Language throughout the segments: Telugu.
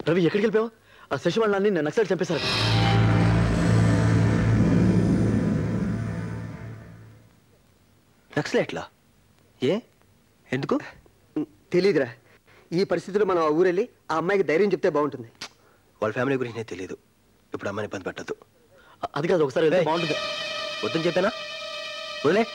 రవి ఎక్కడికి వెళ్ళిపోయావు? ఆ శశి వాళ్ళని నేను నక్సలైట్ చంపేశారు. నక్సలైట్లా? ఏ ఎందుకు తెలీదురా. ఈ పరిస్థితిలో మనం ఆ ఊరెళ్ళి ఆ అమ్మాయికి ధైర్యం చెప్తే బాగుంటుంది. వాళ్ళ ఫ్యామిలీ గురించి నేను తెలియదు. ఇప్పుడు అమ్మాయిని ఇబ్బంది పెట్టద్దు. అది కాదు, ఒకసారి వెళ్తే బాగుంటుంది. వద్దని చెప్పానా? వదిలే.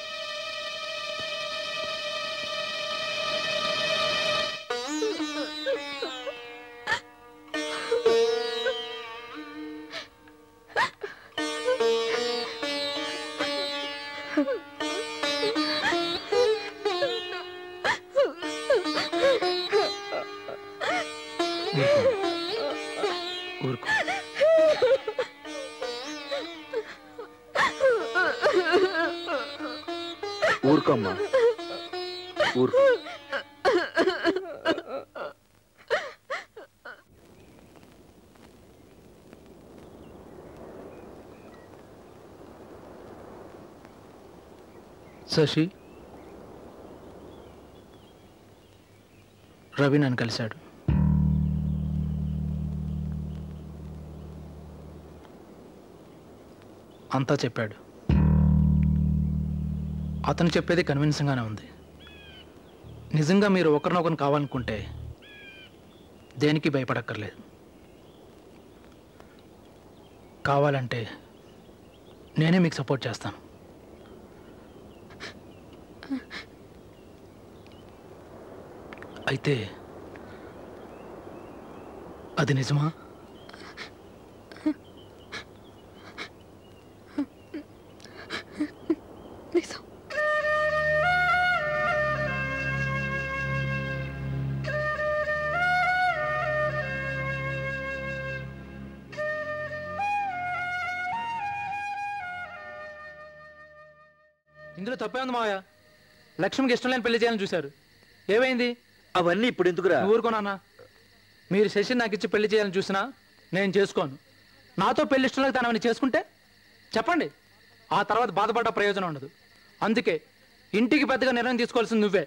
ఊరుకో అమ్మా, ఊరుకో. శశి, రవి నన్ను కలిశాడు. అంతా చెప్పాడు. అతను చెప్పేది కన్విన్సింగ్గానే ఉంది. నిజంగా మీరు ఒకరినొకరిని కావాలనుకుంటే దేనికి భయపడక్కర్లేదు. కావాలంటే నేనే మీకు సపోర్ట్ చేస్తాను. అయితే అది నిజమా? ఇందులో తప్పే ఉంది మావయ్య. లక్ష్మికి ఇష్టం లేని పెళ్లి చేయాలని చూశారు. ఏమైంది? అవన్నీ ఇప్పుడు ఎందుకురా? ఊరుకోనా? మీరు శశిని నాకు ఇచ్చి పెళ్లి చేయాలని చూసినా నేను చేసుకోను. నాతో పెళ్లి ఇష్టం లేక తను అవన్నీ చేసుకుంటే చెప్పండి, ఆ తర్వాత బాధపడ్డ ప్రయోజనం ఉండదు. అందుకే ఇంటికి పెద్దగా నిర్ణయం తీసుకోవాల్సింది నువ్వే.